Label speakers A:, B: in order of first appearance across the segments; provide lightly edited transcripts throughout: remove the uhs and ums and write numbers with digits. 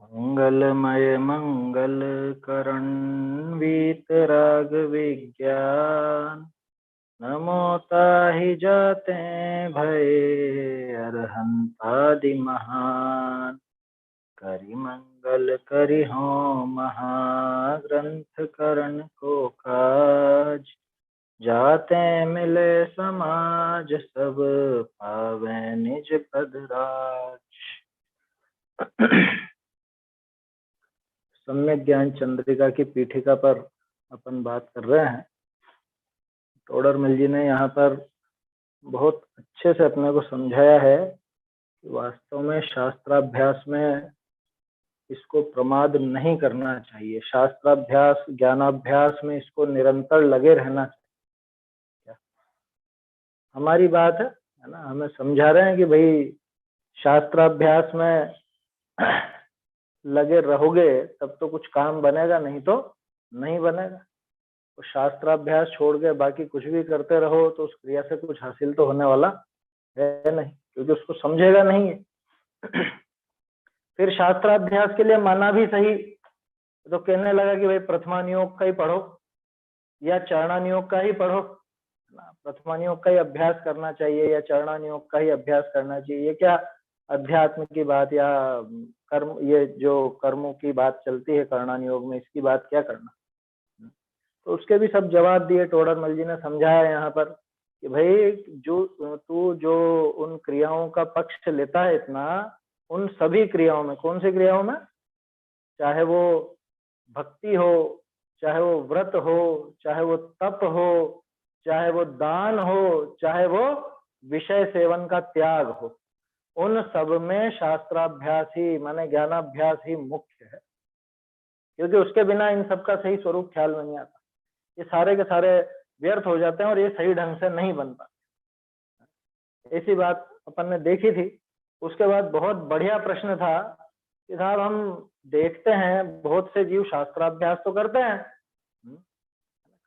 A: मंगलमय मंगल करण वीतराग विज्ञान। नमो ताहि जाते भय अरहंतादि महान। करि मंगल करि हो महाग्रंथ करण को काज। जाते मिले समाज सब पावे निज पद राज। सम्यक ज्ञान चंद्रिका की पीठिका पर अपन बात कर रहे हैं। टोडरमल जी ने यहाँ पर बहुत अच्छे से अपने को समझाया है कि वास्तव में शास्त्राभ्यास में इसको प्रमाद नहीं करना चाहिए। शास्त्राभ्यास ज्ञानाभ्यास में इसको निरंतर लगे रहना चाहिए। हमारी बात है ना, हमें समझा रहे हैं कि भाई शास्त्राभ्यास में लगे रहोगे तब तो कुछ काम बनेगा, नहीं तो नहीं बनेगा। तो शास्त्राभ्यास छोड़ के बाकी कुछ भी करते रहो तो उस क्रिया से कुछ हासिल तो होने वाला है नहीं, क्योंकि उसको समझेगा नहीं है। फिर शास्त्राभ्यास के लिए माना भी सही तो कहने लगा कि भाई प्रथमानुयोग का ही पढ़ो या चरणानुयोग का ही पढ़ो। प्रथमानुयोग का ही अभ्यास करना चाहिए या चरणानुयोग का ही अभ्यास करना चाहिए। ये क्या अध्यात्म की बात या कर्म, ये जो कर्मों की बात चलती है कर्णानुयोग में, इसकी बात क्या करना। तो उसके भी सब जवाब दिए। टोडरमल जी ने समझाया यहाँ पर कि भाई जो उन क्रियाओं का पक्ष लेता है इतना, उन सभी क्रियाओं में, कौन सी क्रियाओं में, चाहे वो भक्ति हो, चाहे वो व्रत हो, चाहे वो तप हो, चाहे वो दान हो, चाहे वो विषय सेवन का त्याग हो, उन सब में शास्त्राभ्यास ही माने ज्ञानाभ्यास ही मुख्य है, क्योंकि उसके बिना इन सब का सही स्वरूप ख्याल में नहीं आता। ये सारे के सारे व्यर्थ हो जाते हैं और ये सही ढंग से नहीं बन पाते। ऐसी बात अपन ने देखी थी। उसके बाद बहुत बढ़िया प्रश्न था कि साहब हम देखते हैं बहुत से जीव शास्त्राभ्यास तो करते हैं।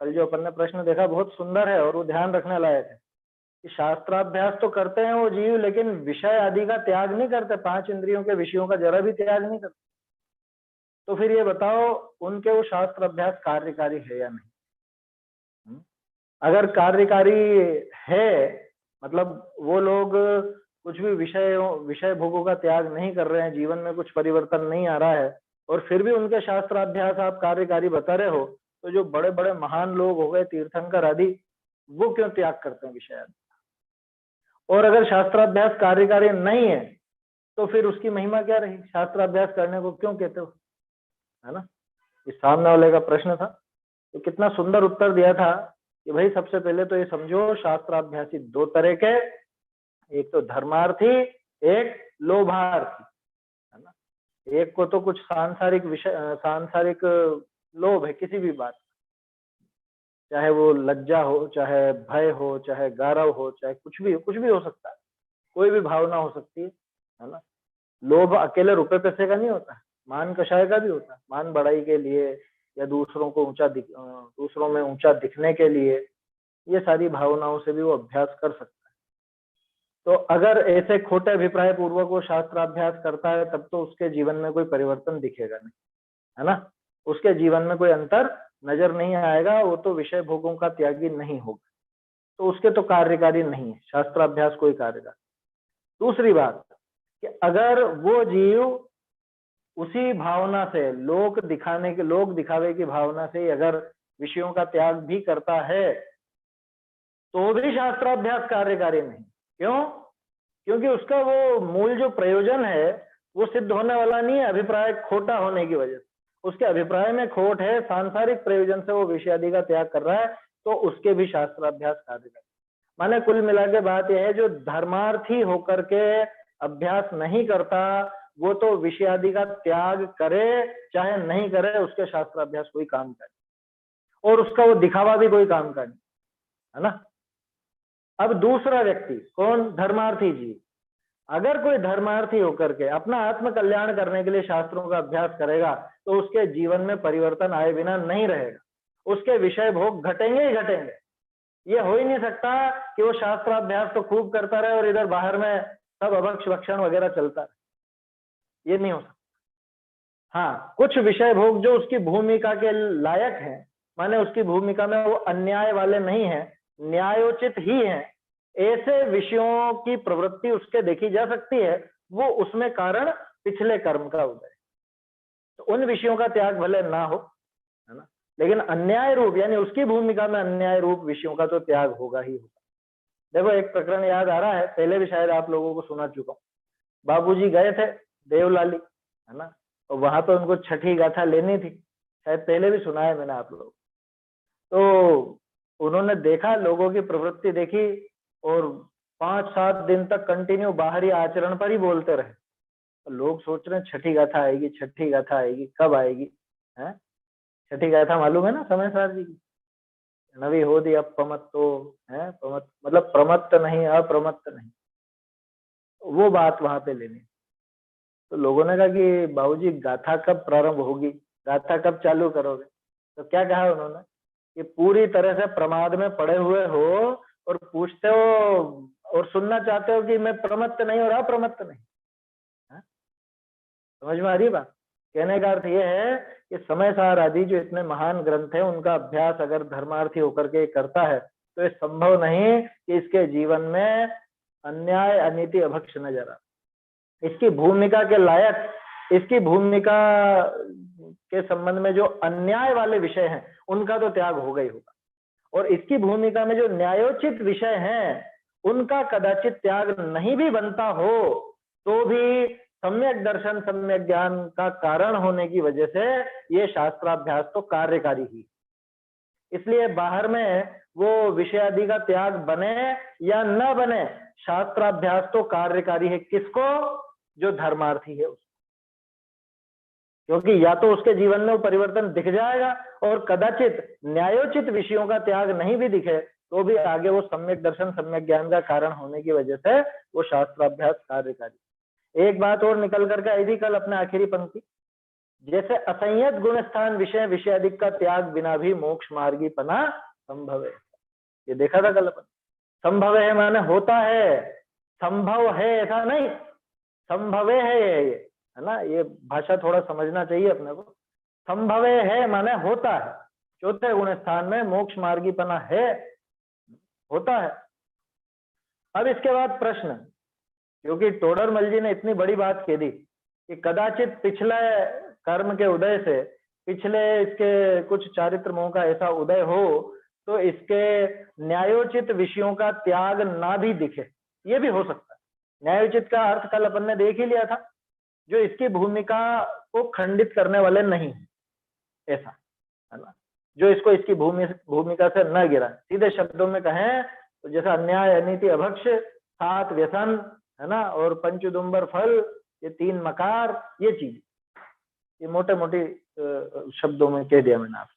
A: कल जो अपन ने प्रश्न देखा बहुत सुंदर है और वो ध्यान रखने लायक है कि शास्त्राभ्यास तो करते हैं वो जीव, लेकिन विषय आदि का त्याग नहीं करते, 5 इंद्रियों के विषयों का जरा भी त्याग नहीं करते। तो फिर ये बताओ उनके वो शास्त्राभ्यास कार्यकारी है या नहीं। अगर कार्यकारी है, मतलब वो लोग कुछ भी विषय भोगों का त्याग नहीं कर रहे हैं, जीवन में कुछ परिवर्तन नहीं आ रहा है, और फिर भी उनके शास्त्राभ्यास आप कार्यकारी बता रहे हो, तो जो बड़े बड़े महान लोग हो गए तीर्थंकर आदि, वो क्यों त्याग करते हैं विषय आदि। और अगर शास्त्राभ्यास कार्यकारी नहीं है तो फिर उसकी महिमा क्या रही, शास्त्राभ्यास करने को क्यों कहते हो, है ना। इस सामने वाले का प्रश्न था, तो कितना सुंदर उत्तर दिया था कि भाई सबसे पहले तो ये समझो शास्त्राभ्यासी 2 तरह के, एक तो धर्मार्थी, एक लोभार्थी, है ना। एक को तो कुछ सांसारिक विषय, सांसारिक लोभ है किसी भी बात, चाहे वो लज्जा हो, चाहे भय हो, चाहे गौरव हो, चाहे कुछ भी हो सकता है, कोई भी भावना हो सकती है ना। लोभ अकेले रुपए पैसे का नहीं होता है, मान कषाय का भी होता है, मान बढ़ाई के लिए या दूसरों को दूसरों में ऊंचा दिखने के लिए, ये सारी भावनाओं से भी वो अभ्यास कर सकता है। तो अगर ऐसे खोटे अभिप्राय पूर्वक वो शास्त्राभ्यास करता है तब तो उसके जीवन में कोई परिवर्तन दिखेगा नहीं, है ना। उसके जीवन में कोई अंतर नजर नहीं आएगा, वो तो विषय भोगों का त्यागी नहीं होगा, तो उसके तो कार्यकारी नहीं है शास्त्राभ्यास, कोई कार्यकारी। दूसरी बात कि अगर वो जीव उसी भावना से लोक दिखावे की भावना से अगर विषयों का त्याग भी करता है तो भी शास्त्राभ्यास कार्यकारी नहीं। क्यों? क्योंकि उसका वो मूल जो प्रयोजन है वो सिद्ध होने वाला नहीं है, अभिप्राय खोटा होने की वजह से। उसके अभिप्राय में खोट है, सांसारिक प्रयोजन से वो विषय आदि का त्याग कर रहा है, तो उसके भी शास्त्राभ्यास कार्यकारी। माने कुल मिला के बात यह है, जो धर्मार्थी होकर के अभ्यास नहीं करता वो तो विषय आदि का त्याग करे चाहे नहीं करे, उसके शास्त्राभ्यास कोई काम करे, और उसका वो दिखावा भी कोई काम का नहीं, है ना। अब दूसरा व्यक्ति कौन, धर्मार्थी जी, अगर कोई धर्मार्थी होकर के अपना आत्म कल्याण करने के लिए शास्त्रों का अभ्यास करेगा तो उसके जीवन में परिवर्तन आए बिना नहीं रहेगा, उसके विषय भोग घटेंगे ही घटेंगे। ये हो ही नहीं सकता कि वो शास्त्राभ्यास तो खूब करता रहे और इधर बाहर में सब अभक्ष भक्षण वगैरह चलता रहे, ये नहीं हो सकता। हाँ, कुछ विषय भोग जो उसकी भूमिका के लायक हैं, माने उसकी भूमिका में वो अन्याय वाले नहीं है, न्यायोचित ही है, ऐसे विषयों की प्रवृत्ति उसके देखी जा सकती है, वो उसमें कारण पिछले कर्म का उदय। तो उन विषयों का त्याग भले ना हो, है ना, लेकिन अन्याय रूप यानी उसकी भूमिका में अन्याय रूप विषयों का तो त्याग होगा ही होगा। देखो एक प्रकरण याद आ रहा है, पहले भी शायद आप लोगों को सुना चुका हूँ। बाबूजी गए थे देवलाली, है ना, और वहां पे उनको छठी गाथा लेनी थी, शायद पहले भी सुना है मैंने आप लोग। तो उन्होंने देखा, लोगों की प्रवृत्ति देखी, और 5-7 दिन तक कंटिन्यू बाहरी आचरण पर ही बोलते रहे। तो लोग सोच रहे हैं छठी गाथा आएगी, छठी गाथा आएगी, कब आएगी है? छठी गाथा मालूम है ना समय सार जी की? नवी हो दी अपमत्तो है, प्रमत्त मतलब प्रमत्त नहीं, अप्रमत्त नहीं, वो बात वहां पे लेनी। तो लोगों ने कहा कि बाबूजी गाथा कब प्रारंभ होगी, गाथा कब चालू करोगे? तो क्या कहा उन्होंने कि पूरी तरह से प्रमाद में पड़े हुए हो और पूछते हो और सुनना चाहते हो कि मैं प्रमत्त नहीं और अप्रमत्त नहीं। है? समझ में आ रही बात? कहने का अर्थ यह है कि समय सार आदि जो इतने महान ग्रंथ है, उनका अभ्यास अगर धर्मार्थी होकर के करता है तो ये संभव नहीं कि इसके जीवन में अन्याय, अनीति, अभक्ष नजर आ। इसकी भूमिका के लायक, इसकी भूमिका के संबंध में जो अन्याय वाले विषय हैं उनका तो त्याग होगा ही होगा, और इसकी भूमिका में जो न्यायोचित विषय हैं उनका कदाचित त्याग नहीं भी बनता हो तो भी सम्यक दर्शन, सम्यक ज्ञान का कारण होने की वजह से ये शास्त्राभ्यास तो कार्यकारी ही। इसलिए बाहर में वो विषय आदि का त्याग बने या न बने, शास्त्राभ्यास तो कार्यकारी है। किसको? जो धर्मार्थी है उसको, क्योंकि या तो उसके जीवन में वो परिवर्तन दिख जाएगा, और कदाचित न्यायोचित विषयों का त्याग नहीं भी दिखे तो भी आगे वो सम्यक दर्शन, सम्यक ज्ञान का कारण होने की वजह से वो शास्त्राभ्यास कार्यकारी। एक बात और निकल करके आई थी कल अपने आखिरी पंक्ति, जैसे असंयत गुण स्थान विषय विषयादिक का त्याग बिना भी मोक्ष मार्गी पना संभव है। ये देखा था कल अपन। संभव है माने होता है, संभव है ऐसा नहीं, संभव है ये, है ना, ये भाषा थोड़ा समझना चाहिए अपने को। संभव है माने होता है, चौथे गुण स्थान में मोक्ष मार्गी पना है, होता है। अब इसके बाद प्रश्न, क्योंकि टोडरमल जी ने इतनी बड़ी बात कह दी कि कदाचित पिछले कर्म के उदय से, पिछले इसके कुछ चारित्र मोह का ऐसा उदय हो तो इसके न्यायोचित विषयों का त्याग ना भी दिखे, ये भी हो सकता है। न्यायोचित का अर्थ कल अपन ने देख ही लिया था, जो इसकी भूमिका को खंडित करने वाले नहीं, ऐसा, है ना, जो इसको इसकी भूमिका से न गिरा। सीधे शब्दों में कहें तो जैसा अन्याय, अनीति, अभक्ष, 7 व्यसन, है ना, और पंचुदुम्बर फल, ये 3 मकार, ये चीज, ये मोटे मोटे शब्दों में कह दिया मैंने आपको।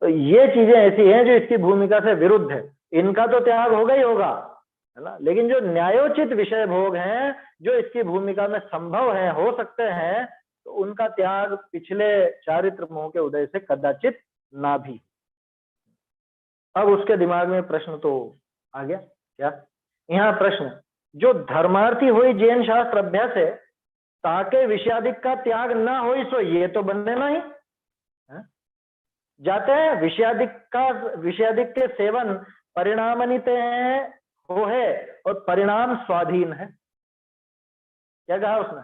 A: तो ये चीजें ऐसी हैं जो इसकी भूमिका से विरुद्ध है, इनका तो त्याग होगा ही होगा, है ना, लेकिन जो न्यायोचित विषय भोग हैं जो इसकी भूमिका में संभव है, हो सकते हैं, तो उनका त्याग पिछले चारित्र मोह के उदय से कदाचित ना भी। अब उसके दिमाग में प्रश्न तो आ गया, क्या? यहाँ प्रश्न, जो धर्मार्थी हुई जैन शास्त्र अभ्यास है ताके विषयादिक का त्याग ना हो, सो ये तो बनने ना ही जाते हैं। विषयादिक के सेवन परिणामान्वित हो है और परिणाम स्वाधीन है। क्या कहा उसने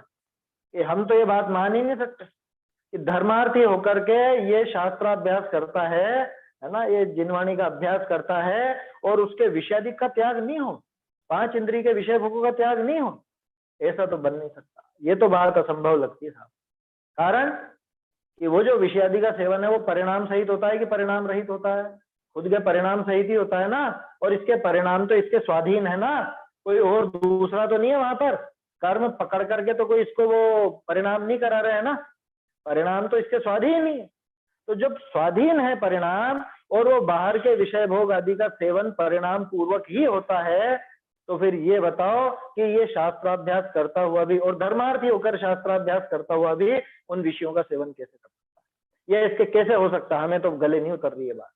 A: कि हम तो ये बात मान ही नहीं सकते कि धर्मार्थी होकर के ये शास्त्राभ्यास करता है ना, ये जिनवाणी का अभ्यास करता है और उसके विषयादिक का त्याग नहीं हो, 5 इंद्रिय के विषय भोगों का त्याग नहीं हो, ऐसा तो बन नहीं सकता। ये तो बात असंभव लगती है साहब। कारण कि वो जो विषयादि का सेवन है वो परिणाम सहित होता है कि परिणाम रहित होता है? खुद के परिणाम सहित ही होता है ना, और इसके परिणाम तो इसके स्वाधीन है ना, कोई और दूसरा तो नहीं है वहां पर। कर्म पकड़ करके तो कोई इसको वो परिणाम नहीं करा रहे हैं ना, परिणाम तो इसके स्वाधीन ही है। तो जब स्वाधीन है परिणाम और वो बाहर के विषय भोग आदि का सेवन परिणाम पूर्वक ही होता है, तो फिर ये बताओ कि ये शास्त्राभ्यास करता हुआ भी और धर्मार्थी होकर शास्त्राभ्यास करता हुआ भी उन विषयों का सेवन कैसे कर सकता है? ये इसके कैसे हो सकता है? हमें तो गले नहीं उतर रही है बात।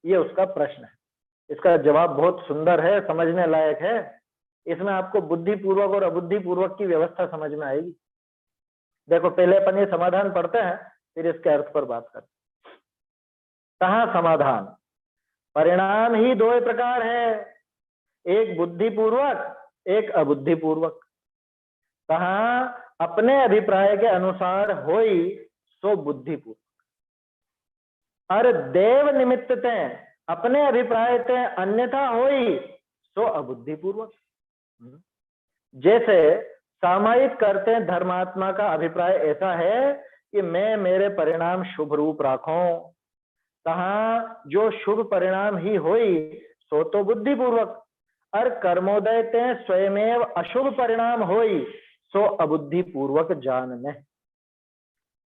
A: ये उसका प्रश्न है। इसका जवाब बहुत सुंदर है, समझने लायक है। इसमें आपको बुद्धिपूर्वक और अबुद्धिपूर्वक की व्यवस्था समझ में आएगी। देखो पहले अपन ये समाधान पढ़ते हैं, फिर इसके अर्थ पर बात करते हैं। कहाँ समाधान? परिणाम ही दो प्रकार है, एक बुद्धिपूर्वक, एक अबुद्धिपूर्वक। कहाँ? अपने अभिप्राय के अनुसार होई सो बुद्धिपूर्वक, और देव निमित्त ते अपने अभिप्राय ते अन्यथा होई सो अबुद्धिपूर्वक। जैसे सामायिक करते हैं, धर्मात्मा का अभिप्राय ऐसा है कि मैं मेरे परिणाम शुभ रूप राखूं। कहा? जो शुभ परिणाम ही होई सो तो बुद्धिपूर्वक, और कर्मोदय ते स्वयमेव अशुभ परिणाम होई सो अबुद्धिपूर्वक जानने।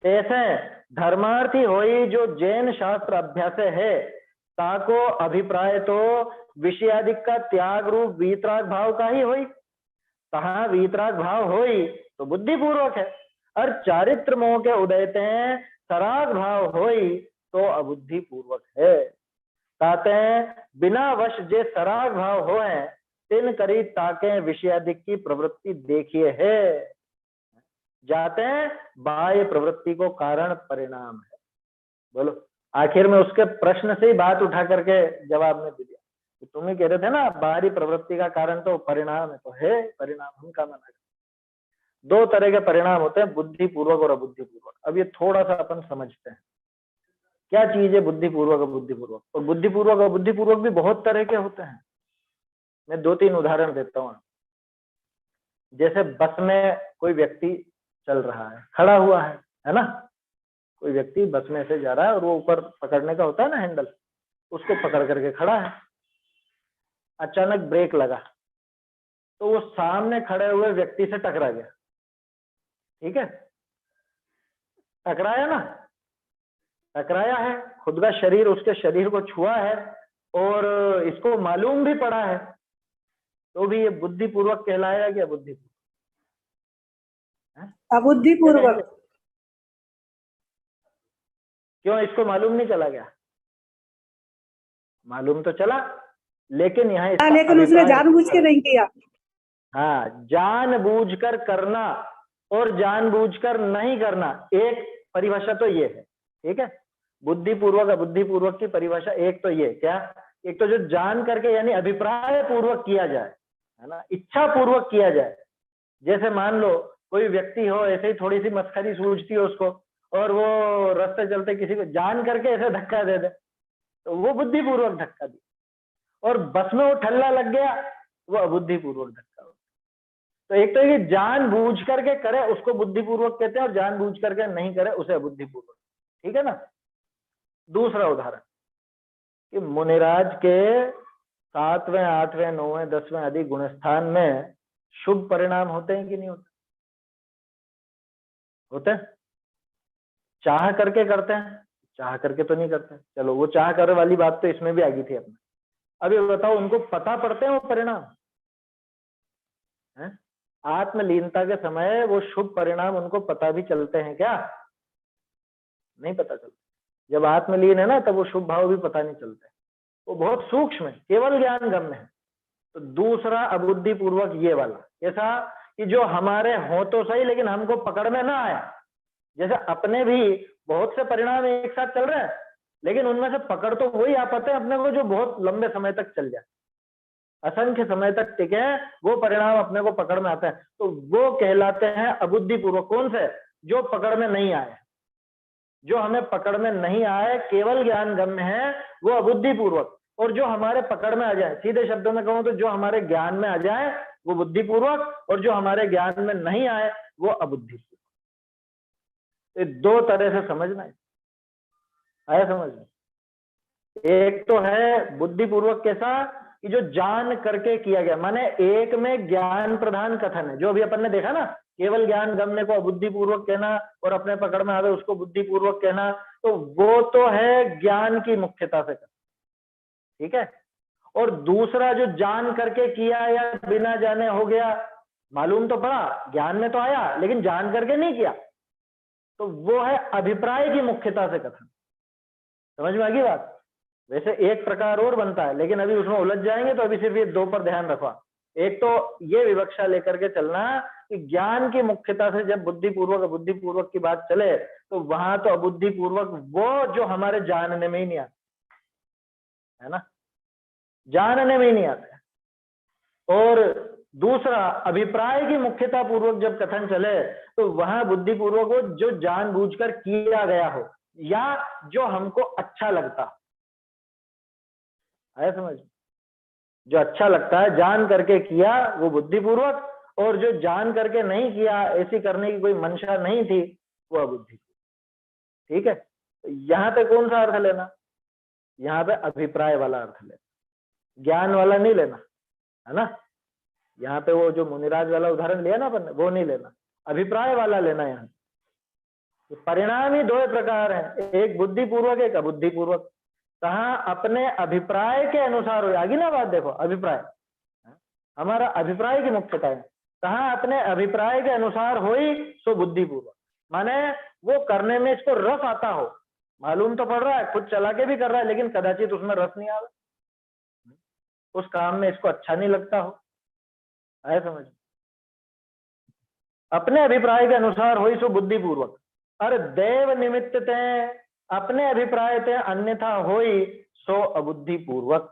A: ऐसे धर्मार्थी होई जो जैन शास्त्र अभ्यास है, ताको अभिप्राय तो विषयादिक का त्याग रूप वीतराग भाव का ही होई। कहा? वीतराग भाव होई तो बुद्धिपूर्वक है, और चारित्र मोह के उदयते हैं सराग भाव होई तो अबुद्धिपूर्वक है। कहते हैं बिना वश जे सराग भाव होए तिन करी ताके विषयादिक की प्रवृत्ति देखिए है। जाते हैं बाह्य प्रवृत्ति को कारण परिणाम है। बोलो, आखिर में उसके प्रश्न से ही बात उठा करके जवाब में दे दिया। तो तुम ही कह रहे थे ना बाहरी प्रवृत्ति का कारण तो परिणाम है, तो है परिणाम, हम का मना। दो तरह के परिणाम होते हैं, बुद्धिपूर्वक और अबुद्धिपूर्वक। अब ये थोड़ा सा अपन समझते हैं क्या चीज है बुद्धिपूर्वक और बुद्धिपूर्वक। और बुद्धिपूर्वक और बुद्धिपूर्वक भी बहुत तरह के होते हैं। मैं दो तीन उदाहरण देता हूँ। जैसे बस में कोई व्यक्ति चल रहा है, खड़ा हुआ है ना, कोई व्यक्ति बस में से जा रहा है और वो ऊपर पकड़ने का होता है ना हैंडल, उसको पकड़ करके खड़ा है। अचानक ब्रेक लगा तो वो सामने खड़े हुए व्यक्ति से टकरा गया। ठीक है, टकराया ना, टकराया है, खुद का शरीर उसके शरीर को छुआ है और इसको मालूम भी पड़ा है, तो भी ये बुद्धिपूर्वक कहलाया क्या? बुद्धिपूर्वक?
B: अबुद्धिपूर्वक।
A: क्यों? इसको मालूम नहीं चला गया? मालूम तो चला, लेकिन यहाँ
B: लेकिन उसने जानबूझ के नहीं किया।
A: हाँ, जानबूझकर करना और जानबूझकर नहीं करना एक परिभाषा तो ये है। ठीक है, बुद्धिपूर्वक अबुद्धिपूर्वक की परिभाषा एक तो ये क्या? एक तो जो जान करके यानी अभिप्राय पूर्वक किया जाए, है ना, इच्छा पूर्वक किया जाए। जैसे मान लो कोई व्यक्ति हो, ऐसे ही थोड़ी सी मस्खरी सूझती है उसको, और वो रास्ते चलते किसी को जान करके ऐसे धक्का दे दे, तो वो बुद्धिपूर्वक धक्का दिया। और बस में वो ठल्ला लग गया, वो अबुद्धिपूर्वक धक्का हो। तो एक तो ये जानबूझ करके करे उसको बुद्धिपूर्वक कहते हैं, और जानबूझ करके नहीं करे उसे अबुद्धिपूर्वक। ठीक है ना। दूसरा उदाहरण कि मुनिराज के 7वें 8वें 9वें 10वें आदि गुणस्थान में शुभ परिणाम होते हैं कि नहीं होते? होते हैं। चाह करके करते हैं, चाह करके तो नहीं करते। चलो वो चाह करने वाली बात तो इसमें भी आ गई थी अपने। अभी बताओ, उनको पता पड़ते हैं वो परिणाम है? आत्मलीनता के समय वो शुभ परिणाम उनको पता भी चलते हैं क्या? नहीं पता चलते। जब आत्मलीन है ना, तब वो शुभ भाव भी पता नहीं चलते, वो बहुत सूक्ष्म है, केवल ज्ञान गम्य है। तो दूसरा अबुद्धिपूर्वक ये वाला, ऐसा कि जो हमारे हो तो सही लेकिन हमको पकड़ में ना आए। जैसे अपने भी बहुत से परिणाम एक साथ चल रहे हैं, लेकिन उनमें से पकड़ तो वही आ पाते हैं अपने को जो बहुत लंबे समय तक चल जाए, असंख्य समय तक टिके, वो परिणाम अपने को पकड़ में आते हैं, तो वो कहलाते हैं अबुद्धिपूर्वक। कौन से? जो पकड़ में नहीं आए, जो हमें पकड़ में नहीं आए, केवल ज्ञान गम्य है, वो अबुद्धिपूर्वक। और जो हमारे पकड़ में आ जाए, सीधे शब्दों में कहूं तो जो हमारे ज्ञान में आ जाए वो बुद्धिपूर्वक, और जो हमारे ज्ञान में नहीं आए वो अबुद्धिपूर्वक। ये दो तरह से समझना है, आया समझ में? एक तो है बुद्धिपूर्वक कैसा कि जो जान करके किया गया, माने एक में ज्ञान प्रधान कथन है, जो अभी अपन ने देखा ना, केवल ज्ञान गम्य को अबुद्धिपूर्वक कहना और अपने पकड़ में आवे उसको बुद्धिपूर्वक कहना, तो वो तो है ज्ञान की मुख्यता से कथन। ठीक है। और दूसरा जो जान करके किया या बिना जाने हो गया, मालूम तो पड़ा, ज्ञान में तो आया लेकिन जान करके नहीं किया, तो वो है अभिप्राय की मुख्यता से कथन। समझ में आ गई बात? वैसे एक प्रकार और बनता है, लेकिन अभी उसमें उलझ जाएंगे, तो अभी सिर्फ ये दो पर ध्यान रखवा। एक तो ये विवक्षा लेकर के चलना कि ज्ञान की मुख्यता से जब बुद्धिपूर्वक की बात चले तो वहां तो अबुद्धिपूर्वक वो जो हमारे जानने में ही नहीं आता है ना, जानने में ही नहीं आता है। और दूसरा, अभिप्राय की मुख्यता पूर्वक जब कथन चले तो वहां बुद्धिपूर्वक वो जो जानबूझकर किया गया हो या जो हमको अच्छा लगता है, समझ, जो अच्छा लगता है जान करके किया वो बुद्धिपूर्वक, और जो जान करके नहीं किया, ऐसी करने की कोई मंशा नहीं थी, वो अबुद्धि। ठीक है, यहां पे कौन सा अर्थ लेना, यहाँ पे अभिप्राय वाला अर्थ लेना, ज्ञान वाला नहीं लेना, है ना। यहाँ पे वो जो मुनिराज वाला उदाहरण लिया ना अपन ने, वो नहीं लेना, अभिप्राय वाला लेना। यहाँ परिणाम ही दो प्रकार हैं, एक बुद्धिपूर्वक एक अबुद्धिपूर्वक। कहा अपने अभिप्राय के अनुसार हो, आगे ना बात देखो, अभिप्राय हमारा अभिप्राय की मुख्यता है। कहा अपने अभिप्राय के अनुसार हो ही सो बुद्धिपूर्वक, माने वो करने में इसको रस आता हो, मालूम तो पड़ रहा है, खुद चला के भी कर रहा है, लेकिन कदाचित उसमें रस नहीं आवे, उस काम में इसको अच्छा नहीं लगता हो, आए समझ। अपने अभिप्राय के अनुसार हो सो बुद्धिपूर्वक, और देव निमित्त ते अपने अभिप्राय ते अन्यथा होई सो अबुद्धिपूर्वक।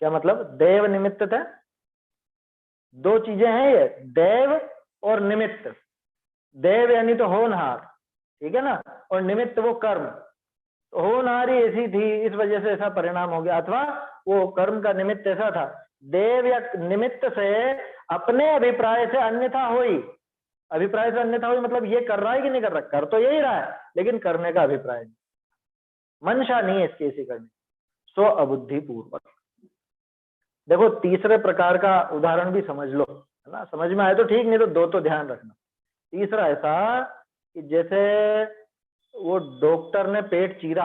A: क्या मतलब, देव निमित्त थे, दो चीजें हैं ये, देव और निमित्त। देव यानी तो होनहार, ठीक है ना, और निमित्त वो कर्म। तो होनहारी ऐसी थी, इस वजह से ऐसा परिणाम हो गया, अथवा वो कर्म का निमित्त ऐसा था। देव या निमित्त से अपने अभिप्राय से अन्यथा होई, अभिप्राय से अन्यथा हुई मतलब ये कर रहा है कि नहीं कर रहा, कर तो यही रहा है, लेकिन करने का अभिप्राय नहीं, मंशा नहीं है इसकी ऐसी करने, सो अबुद्धिपूर्वक। देखो तीसरे प्रकार का उदाहरण भी समझ लो, है ना, समझ में आए तो ठीक, नहीं तो दो तो ध्यान रखना। तीसरा ऐसा कि जैसे वो डॉक्टर ने पेट चीरा,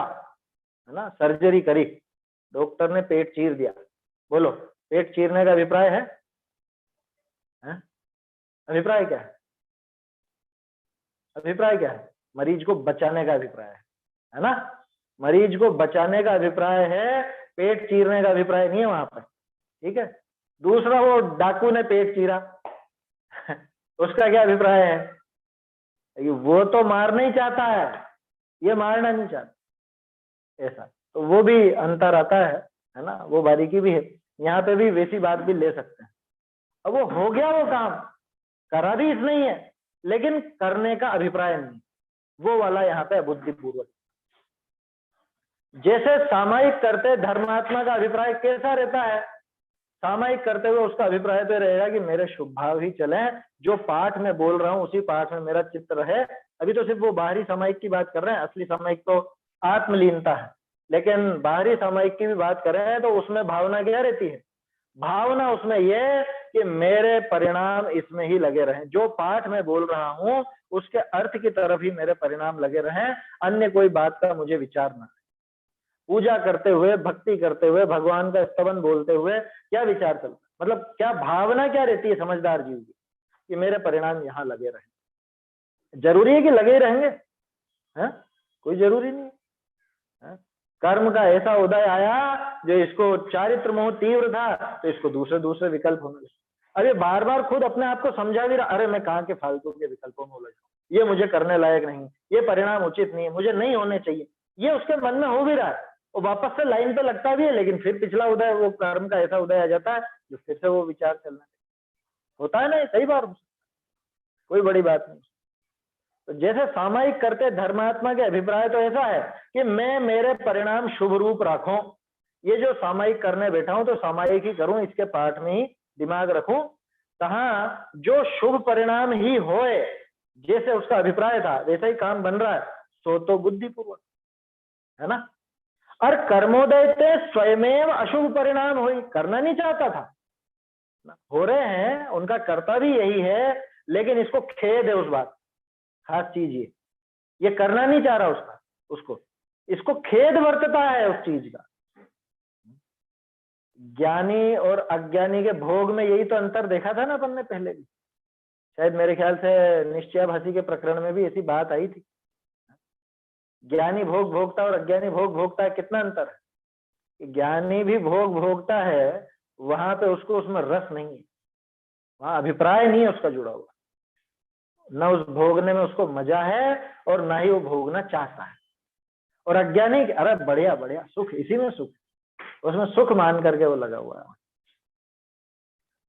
A: है ना, सर्जरी करी, डॉक्टर ने पेट चीर दिया, बोलो पेट चीरने का अभिप्राय है? अभिप्राय क्या है? अभिप्राय क्या है? मरीज को बचाने का अभिप्राय है ना, मरीज को बचाने का अभिप्राय है, पेट चीरने का अभिप्राय नहीं है वहां पर, ठीक है। दूसरा, वो डाकू ने पेट चीरा उसका क्या अभिप्राय है? वो तो मारना ही चाहता है, ये मारना नहीं चाहता, ऐसा। तो वो भी अंतर आता है ना, वो बारीकी भी है। यहाँ पे भी वैसी बात भी ले सकते हैं। अब वो हो गया, वो काम करा भी इस नहीं है, लेकिन करने का अभिप्राय नहीं, वो वाला यहाँ पे अबुद्धिपूर्वक। जैसे सामायिक करते धर्मात्मा का अभिप्राय कैसा रहता है? सामायिक करते हुए उसका अभिप्राय तो रहेगा कि मेरे शुभ भाव ही चले, जो पाठ में बोल रहा हूं उसी पाठ में मेरा चित्त रहे। अभी तो सिर्फ वो बाहरी सामायिक की बात कर रहे हैं, असली सामायिक तो आत्मलीनता है, लेकिन बाहरी सामायिक की भी बात कर रहे हैं तो उसमें भावना क्या रहती है? भावना उसमें यह कि मेरे परिणाम इसमें ही लगे रहें, जो पाठ में बोल रहा हूं उसके अर्थ की तरफ ही मेरे परिणाम लगे रहें, अन्य कोई बात का मुझे विचार ना। पूजा करते हुए, भक्ति करते हुए, भगवान का स्तवन बोलते हुए क्या विचार चलता, मतलब क्या भावना क्या रहती है समझदार जीव की, कि मेरे परिणाम यहाँ लगे रहें। जरूरी है कि लगे रहेंगे? है कोई जरूरी नहीं है। कर्म का ऐसा उदय आया जो इसको चारित्र मोह तीव्र था, तो इसको दूसरे दूसरे विकल्प होने लगे। अरे बार बार खुद अपने आप को समझा भी रहा, अरे मैं कहाँ के फालतू के विकल्पों में उलझ, ये मुझे करने लायक नहीं, ये परिणाम उचित नहीं है, मुझे नहीं होने चाहिए, ये उसके मन में हो भी रहा है, और वापस से लाइन पे लगता भी है, लेकिन फिर पिछला उदय, वो कर्म का ऐसा उदय आ जाता है जो फिर से वो विचार चलना होता है ना, कई बार, कोई बड़ी बात नहीं। तो जैसे सामायिक करते धर्मात्मा के अभिप्राय तो ऐसा है कि मैं मेरे परिणाम शुभ रूप रखूं, ये जो सामायिक करने बैठा हूं तो सामायिक ही करूं, इसके पाठ में ही दिमाग रखूं, कहा जो शुभ परिणाम ही होए, जैसे उसका अभिप्राय था वैसा ही काम बन रहा है, सो तो बुद्धिपूर्वक, है ना। और कर्मोदय से स्वयमेव अशुभ परिणाम हुई, करना नहीं चाहता था, हो रहे हैं, उनका कर्ता भी यही है, लेकिन इसको खेद है उस बात, खास चीज ये करना नहीं चाह रहा उसको इसको खेद वर्तता है उस चीज का। ज्ञानी और अज्ञानी के भोग में यही तो अंतर देखा था ना अपन ने पहले भी, शायद मेरे ख्याल से निश्चयाभासी के प्रकरण में भी ऐसी बात आई थी। ज्ञानी भोग भोगता और अज्ञानी भोग भोगता है, कितना अंतर है? ज्ञानी भी भोग भोगता है, वहां पे उसको उसमें रस नहीं है, वहां अभिप्राय नहीं है उसका जुड़ा हुआ, न उस भोगने में उसको मजा है और ना ही वो भोगना चाहता है। और अज्ञानी अरे बढ़िया बढ़िया सुख, इसी में सुख, उसमें सुख मान करके वो लगा हुआ है।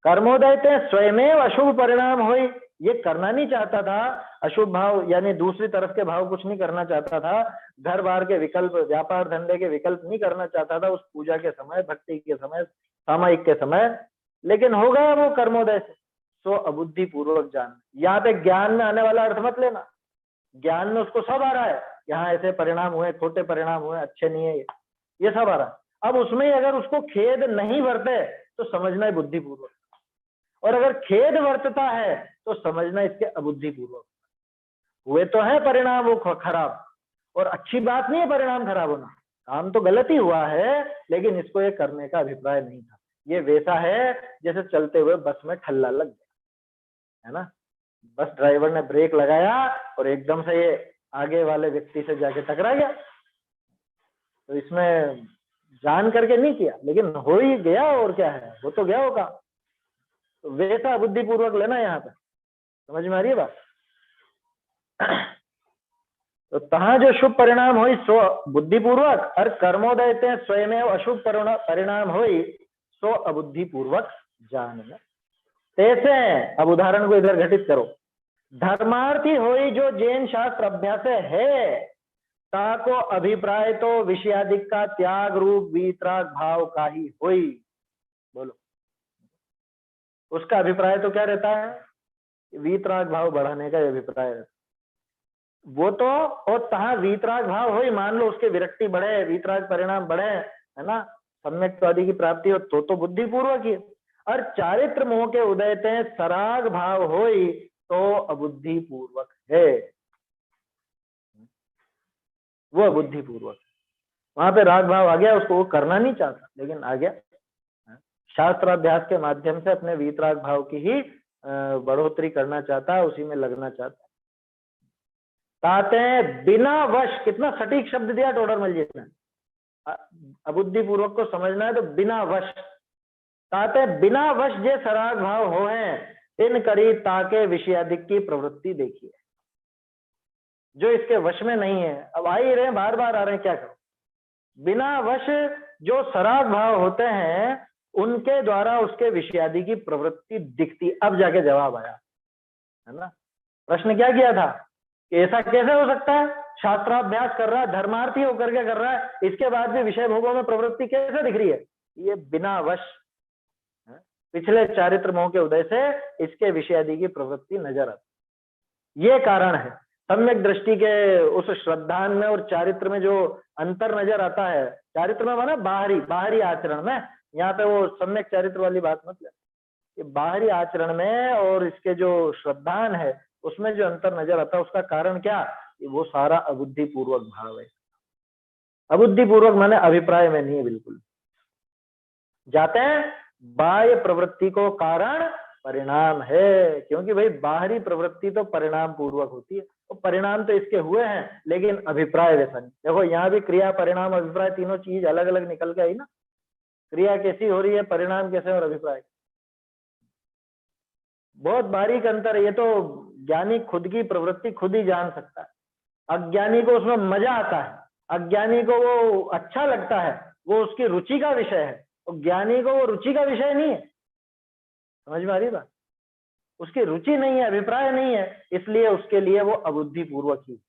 A: कर्मोदयते स्वयमेव अशुभ परिणाम हो, ये करना नहीं चाहता था अशुभ भाव, यानी दूसरी तरफ के भाव कुछ नहीं करना चाहता था, घर बार के विकल्प, व्यापार धंधे के विकल्प नहीं करना चाहता था उस पूजा के समय, भक्ति के समय, सामायिक के समय, लेकिन हो गया वो कर्मोदय से। सो अबुद्धि पूर्वक जान, यहाँ पे ज्ञान में आने वाला अर्थ मत लेना, ज्ञान में उसको सब आ रहा है, यहाँ ऐसे परिणाम हुए, खोटे परिणाम हुए, अच्छे नहीं है, ये सब आ रहा है। अब उसमें अगर उसको खेद नहीं बरते तो समझना है बुद्धिपूर्वक, और अगर खेद वर्तता है तो समझना इसके अबुद्धिपूर्वक। हुए तो है परिणाम वो खराब, और अच्छी बात नहीं है परिणाम खराब होना, काम तो गलत ही हुआ है, लेकिन इसको ये करने का अभिप्राय नहीं था। ये वैसा है जैसे चलते हुए बस में ठल्ला लग गया, है ना, बस ड्राइवर ने ब्रेक लगाया और एकदम से ये आगे वाले व्यक्ति से जाके टकरा गया, तो इसमें जान करके नहीं किया, लेकिन हो ही गया, और क्या है, वो तो गया होगा। तो वैसा बुद्धिपूर्वक लेना यहाँ पे, समझ में आ रही है बात। तो तहां जो शुभ परिणाम हो सो बुद्धिपूर्वक, और कर्मोदयते स्वयं अशुभ परिणाम हो सो अबुद्धिपूर्वक जान। तैसे अब उदाहरण को इधर घटित करो, धर्मार्थी होई जो जैन शास्त्र अभ्यास है, ताको अभिप्राय तो विषयादिक का त्याग रूप वीतराग भाव का ही होई। बोलो, उसका अभिप्राय तो क्या रहता है, वीतराग भाव बढ़ाने का अभिप्राय रहता है वो तो, और तहां वीतराग भाव हो, मान लो उसके विरक्ति बढ़े, वीतराग परिणाम बढ़े, है ना, सम्यक्त्वादि की प्राप्ति हो, तो बुद्धिपूर्वक ही। और चारित्र मोह के उदयते सराग भाव हो तो अबुद्धिपूर्वक है, वो अबुद्धिपूर्वक। वहां पे राग भाव आ गया, उसको वो करना नहीं चाहता, लेकिन आ गया, शास्त्राभ्यास के माध्यम से अपने वीतराग भाव की ही बढ़ोतरी करना चाहता है, उसी में लगना चाहता है। ताते बिना वश, कितना सटीक शब्द दिया टोडरमल जी ने, अबुद्धिपूर्वक को समझना है तो बिना वश, ताते बिना वश जे सराग भाव हो हैं, इन करी ताके विषयादिक की प्रवृत्ति देखिए। जो इसके वश में नहीं है, अब आ ही रहे, बार बार आ रहे हैं, क्या करो, बिना वश जो सराग भाव होते हैं उनके द्वारा उसके विषयादि की प्रवृत्ति दिखती। अब जाके जवाब आया, है ना। प्रश्न क्या किया था कि ऐसा कैसे हो सकता है, शास्त्राभ्यास कर रहा है, धर्मार्थी होकर के कर रहा है, इसके बाद भी विषय भोगों में प्रवृत्ति कैसे दिख रही है, ये बिना वश, पिछले चारित्र मोह के उदय से इसके विषयादि की प्रवृत्ति नजर आती। ये कारण है, सम्यक दृष्टि के उस श्रद्धान में और चारित्र में जो अंतर नजर आता है, चारित्र में माना बाहरी आचरण में, यहाँ पे वो सम्यक चारित्र वाली बात मत ले, कि बाहरी आचरण में और इसके जो श्रद्धान है उसमें जो अंतर नजर आता है, उसका कारण क्या, वो सारा अबुद्धिपूर्वक भाव है। अबुद्धिपूर्वक माने अभिप्राय में नहीं है, बिल्कुल जाते हैं बाह्य प्रवृत्ति को कारण परिणाम है, क्योंकि भाई बाहरी प्रवृत्ति तो परिणाम पूर्वक होती है, तो परिणाम तो इसके हुए हैं, लेकिन अभिप्राय वैसा नहीं। देखो यहाँ भी क्रिया परिणाम अभिप्राय तीनों चीज अलग अलग निकल के आई ना, क्रिया कैसी हो रही है, परिणाम कैसे, और अभिप्राय, बहुत बारीक अंतर है। ये तो ज्ञानी खुद की प्रवृत्ति खुद ही जान सकता है, अज्ञानी को उसमें मजा आता है, अज्ञानी को वो अच्छा लगता है, वो उसकी रुचि का विषय है, और ज्ञानी को वो रुचि का विषय नहीं है। समझ में आ रही बात, उसकी रुचि नहीं है, अभिप्राय नहीं है, इसलिए उसके लिए वो अबुद्धिपूर्वक ही।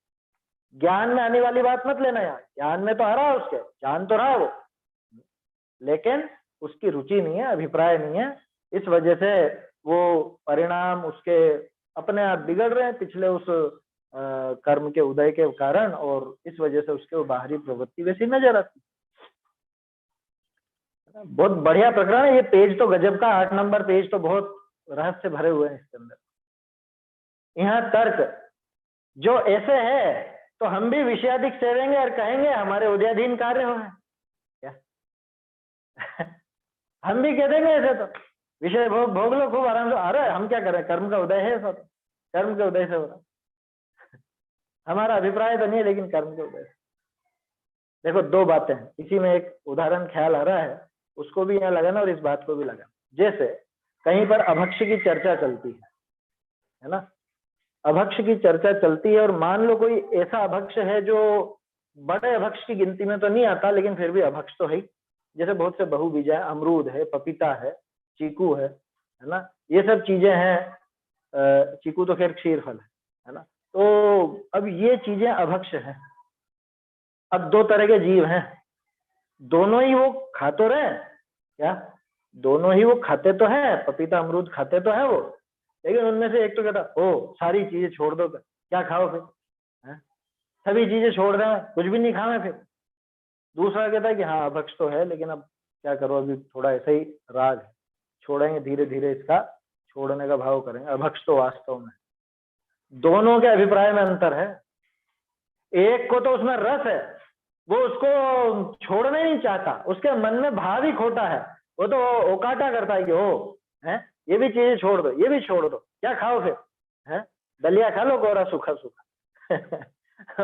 A: ज्ञान में आने वाली बात मत लेना यार, ज्ञान में तो आ रहा है, उसके जान तो रहा है वो, लेकिन उसकी रुचि नहीं है, अभिप्राय नहीं है, इस वजह से वो परिणाम उसके अपने आप बिगड़ रहे हैं पिछले उस कर्म के उदय के कारण, और इस वजह से उसके वो बाहरी प्रवृत्ति वैसी नजर आती। बहुत बढ़िया प्रकरण है ये, पेज तो गजब का, 8 नंबर पेज तो बहुत रहस्य भरे हुए हैं इसके अंदर। यहाँ तर्क जो ऐसे है तो हम भी विषयाधिक सेवेंगे और कहेंगे हमारे उदयाधीन कार्य हो क्या हम भी कह देंगे ऐसे, तो विषय भोग लो खूब आराम से, अरे हम क्या करें, कर्म का उदय है, सब कर्म के उदय से हो रहा हमारा अभिप्राय तो नहीं है, लेकिन कर्म के उदय से। देखो दो बातें हैं, इसी में एक उदाहरण ख्याल आ रहा है, उसको भी यहाँ लगाना और इस बात को भी लगाना। जैसे कहीं पर अभक्ष की चर्चा चलती है ना, अभक्ष की चर्चा चलती है और मान लो कोई ऐसा अभक्ष है जो बड़े अभक्ष की गिनती में तो नहीं आता लेकिन फिर भी अभक्ष तो है ही। जैसे बहुत से बहुबीजा है, अमरूद है, पपीता है, चीकू है ना, ये सब चीजें हैं। चीकू तो खैर क्षीर फल है ना। तो अब ये चीजें अभक्ष हैं। अब दो तरह के जीव हैं, दोनों ही वो खा तो रहे क्या, दोनों ही वो खाते तो है, पपीता अमरूद खाते तो है वो, लेकिन उनमें से एक तो कहता ओ सारी चीजें छोड़ दो, क्या खाओ फिर, सभी चीजें छोड़ दें, कुछ भी नहीं खावे फिर। दूसरा कहता है कि हाँ अभक्ष तो है लेकिन अब क्या करो, अभी थोड़ा ऐसा ही राग है, छोड़ेंगे धीरे धीरे, इसका छोड़ने का भाव करेंगे। अभक्ष तो वास्तव में दोनों के अभिप्राय में अंतर है। एक को तो उसमें रस है, वो उसको छोड़ना ही नहीं चाहता, उसके मन में भाव ही खोटा है, वो तो ओकाटा करता है कि ओ है ये भी चीजें छोड़ दो, ये भी छोड़ दो, क्या खाओ फिर, है दलिया खा लो गोरा सूखा सूखा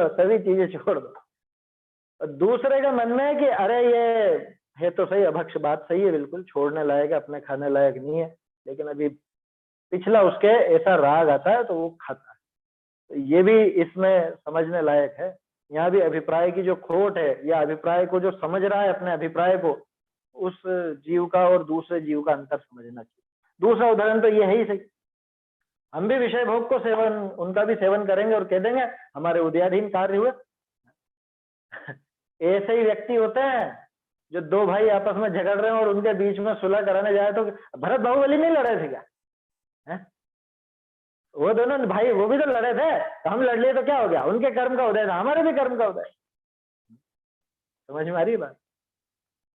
A: सभी चीजें छोड़ दो। और दूसरे का मन में है कि अरे ये है तो सही, अभक्ष बात सही है, बिल्कुल छोड़ने लायक है, अपने खाने लायक नहीं है, लेकिन अभी पिछला उसके ऐसा राग आता है तो वो खाता है। तो ये भी इसमें समझने लायक है। यहाँ भी अभिप्राय की जो खोट है या अभिप्राय को जो समझ रहा है अपने अभिप्राय को, उस जीव का और दूसरे जीव का अंतर समझना चाहिए। दूसरा उदाहरण तो ये है ही सही, हम भी विषय भोग को सेवन, उनका भी सेवन करेंगे और कह देंगे हमारे उदयाधीन कार्य हुए। ऐसे ही व्यक्ति होते हैं जो दो भाई आपस में झगड़ रहे हैं और उनके बीच में सुलह कराने जाए तो भरत बाहुबली नहीं लड़े थे क्या, है? वो दोनों भाई वो भी तो लड़े थे, तो हम लड़ लिए तो क्या हो गया, उनके कर्म का उदय था, हमारे भी कर्म का उदय। समझ में आ रही बात?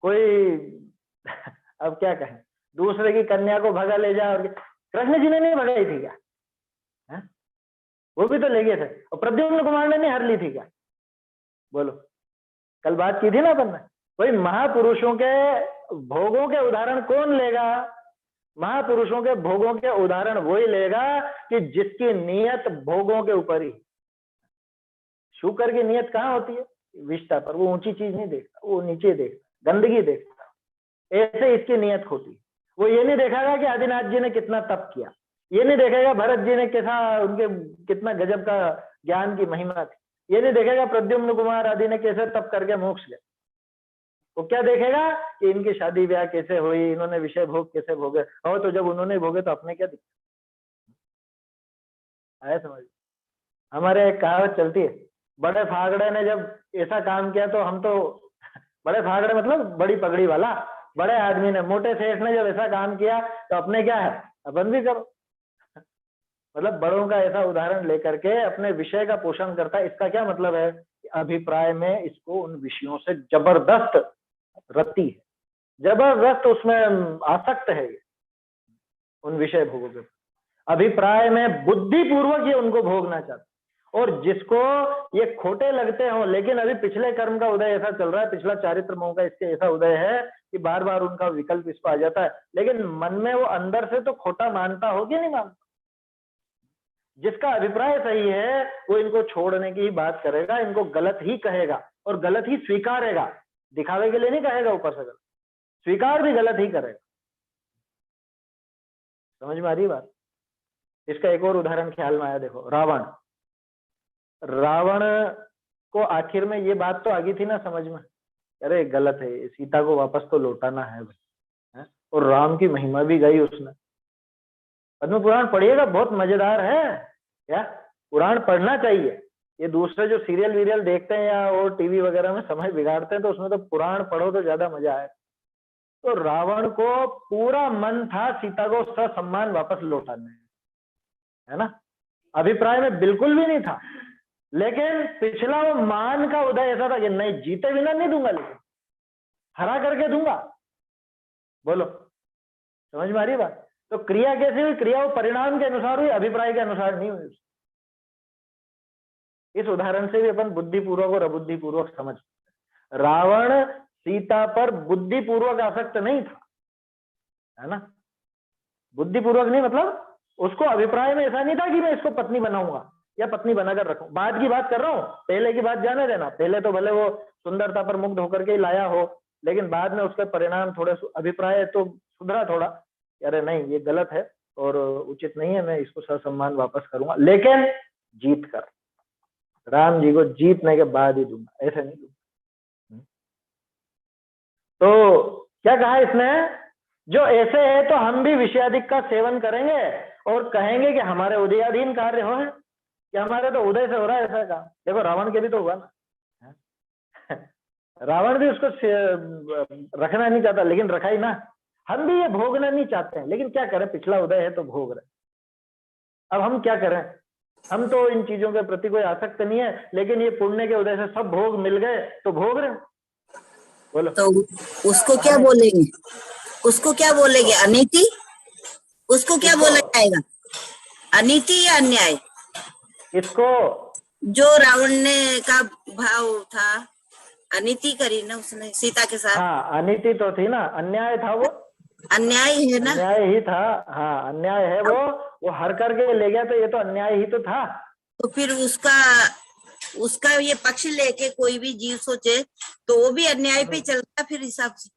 A: कोई अब क्या कहें, दूसरे की कन्या को भगा ले जाए, और कृष्ण जी ने नहीं भगाई थी क्या, है? वो भी तो ले गए थे, और प्रद्युम्न कुमार ने नहीं हर ली थी क्या? बोलो, कल बात की थी ना अपन ने। वही महापुरुषों के भोगों के उदाहरण कौन लेगा? महापुरुषों के भोगों के उदाहरण वही लेगा कि जिसकी नियत भोगों के ऊपर ही। शुकर की नियत कहाँ होती है? विष्ठा पर। वो ऊंची चीज नहीं देखता, वो नीचे देखता, गंदगी देखता। ऐसे इसकी नियत होती है। वो ये नहीं देखेगा कि आदिनाथ जी ने कितना तप किया, ये नहीं देखेगा भरत जी ने कैसा, उनके कितना गजब का ज्ञान की महिमा थी, ये नहीं देखेगा प्रद्युम्न कुमार आदि ने कैसे तप करके मोक्ष लिया। वो क्या देखेगा कि इनकी शादी ब्याह कैसे हुई, इन्होंने विषय भोग कैसे भोगे। और तो जब उन्होंने भोगे तो अपने क्या दिक्कत आया समझ? हमारे एक कहावत चलती है, बड़े फागड़े ने जब ऐसा काम किया तो हम तो बड़े फागड़े मतलब बड़ी पगड़ी वाला, बड़े आदमी ने, मोटे सेठ ने जब ऐसा काम किया तो अपने क्या है, अपन भी करो। मतलब बड़ों का ऐसा उदाहरण लेकर के अपने विषय का पोषण करता है। इसका क्या मतलब है? अभिप्राय में इसको उन विषयों से जबरदस्त रति है, जबरदस्त उसमें आसक्त है उन विषय भोगों के। अभिप्राय में बुद्धि पूर्वक ये उनको भोगना चाहता। और जिसको ये खोटे लगते हो, लेकिन अभी पिछले कर्म का उदय ऐसा चल रहा है, पिछला चारित्र मोह का इसके ऐसा उदय है कि बार बार उनका विकल्प इसको आ जाता है, लेकिन मन में वो अंदर से तो खोटा मानता हो कि नहीं मानता। जिसका अभिप्राय सही है वो इनको छोड़ने की ही बात करेगा, इनको गलत ही कहेगा और गलत ही स्वीकारेगा। दिखावे के लिए नहीं कहेगा ऊपर से, गलत स्वीकार भी गलत ही करेगा। समझ में आ रही बात? इसका एक और उदाहरण ख्याल में आया, देखो रावण। रावण को आखिर में ये बात तो आ गई थी ना समझ में, अरे गलत है, सीता को वापस तो लौटाना है भाई, और राम की महिमा भी गई उसने। पद्म पुराण पढ़िएगा, बहुत मजेदार है या, पुराण पढ़ना चाहिए। ये दूसरे जो सीरियल वीरियल देखते हैं या और टीवी वगैरह में समय बिगाड़ते हैं, तो उसमें तो पुराण पढ़ो तो ज्यादा मजा आए। तो रावण को पूरा मन था सीता को ससम्मान वापस लौटाने, है ना, अभिप्राय में बिल्कुल भी नहीं था, लेकिन पिछला वो मान का उदय ऐसा था कि नहीं, जीते बिना नहीं दूंगा, लेकिन हरा करके दूंगा। बोलो, समझ में आ रही बात? तो क्रिया कैसे हुई? क्रिया वो परिणाम के अनुसार हुई, अभिप्राय के अनुसार नहीं हुई। इस उदाहरण से भी अपन बुद्धिपूर्वक और अबुद्धिपूर्वक समझ। रावण सीता पर बुद्धिपूर्वक आसक्त नहीं था, है ना, बुद्धिपूर्वक नहीं, मतलब उसको अभिप्राय में ऐसा नहीं था कि मैं इसको पत्नी बनाऊंगा या पत्नी बनाकर रखूं। बाद की बात कर रहा हूं, पहले की बात जाने देना। पहले तो भले वो सुंदरता पर मुग्ध होकर के ही लाया हो, लेकिन बाद में उसके परिणाम थोड़े अभिप्राय तो सुधरा थोड़ा, अरे नहीं ये गलत है और उचित नहीं है, मैं इसको ससम्मान वापस करूंगा, लेकिन जीत कर, राम जी को जीतने के बाद ही दूंगा, ऐसे नहीं दूंगा। तो क्या कहा इसने, जो ऐसे है तो हम भी विषयाधिक का सेवन करेंगे और कहेंगे कि हमारे उदयाधीन कार्य हो है, कि हमारे तो उदय से हो रहा है ऐसा काम। देखो रावण के भी तो हुआ ना, रावण भी उसको रखना नहीं चाहता लेकिन रखा ही ना। हम भी ये भोगना नहीं चाहते हैं, लेकिन क्या करें, पिछला उदय है तो भोग रहे। अब हम क्या करें, हम तो इन चीजों के प्रति कोई आसक्त नहीं है, लेकिन ये पुण्य के उदय से सब भोग मिल गए तो भोग रहे। बोलो
C: तो उसको क्या बोलेंगे, उसको क्या बोलेंगे, अनीति? उसको क्या बोला जाएगा, अनीति या अन्याय?
A: इसको
C: जो रावण ने का भाव था, अनीति करी ना उसने सीता के साथ।
A: हाँ अनीति तो थी ना, अन्याय था वो,
C: अन्याय है ना,
A: अन्याय ही था। हाँ अन्याय है वो हर करके ले गया तो ये तो अन्याय ही तो था।
C: तो फिर उसका ये पक्ष लेके कोई भी जीव सोचे तो वो भी अन्याय पे चलता फिर हिसाब से,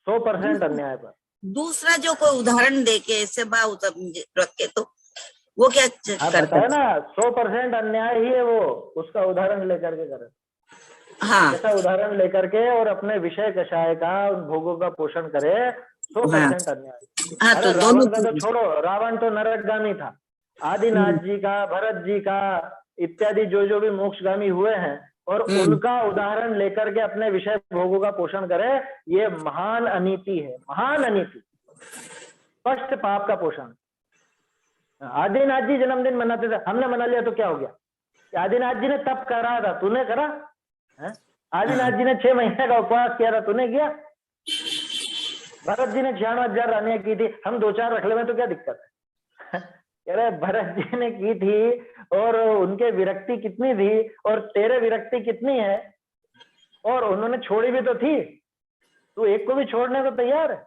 A: 100% अन्याय पर।
C: दूसरा जो कोई उदाहरण देके ऐसे भाव रख के तो वो क्या करता है
A: ना, 100% अन्याय ही है वो, उसका उदाहरण लेकर के करे।
C: हाँ,
A: ऐसा उदाहरण लेकर के और अपने विषय कषाय का उन भोगों का पोषण करे, 100% अन्याय।
C: हाँ,
A: अरे
C: तो
A: रावण का तो छोड़ो, रावण तो नरकगामी था। आदिनाथ जी का, भरत जी का इत्यादि जो भी मोक्षगामी हुए हैं, और उनका उदाहरण लेकर के अपने विषय भोगों का पोषण करे, ये महान अनीति है, महान अनीति, स्पष्ट पाप का पोषण। आदिनाथ जी जन्मदिन मनाते थे, हमने मना लिया तो क्या हो गया? आदिनाथ जी ने तप करा था, तूने करा? आदिनाथ जी ने 6 महीने का उपवास किया था, तूने किया? भरत जी ने 96,000 रानियां की थी, हम 2-4 रख ले में तो क्या दिक्कत है? अरे भरत जी ने की थी और उनके विरक्ति कितनी थी और तेरे विरक्ति कितनी है, और उन्होंने छोड़ी भी तो थी, तू एक को भी छोड़ने को तैयार है?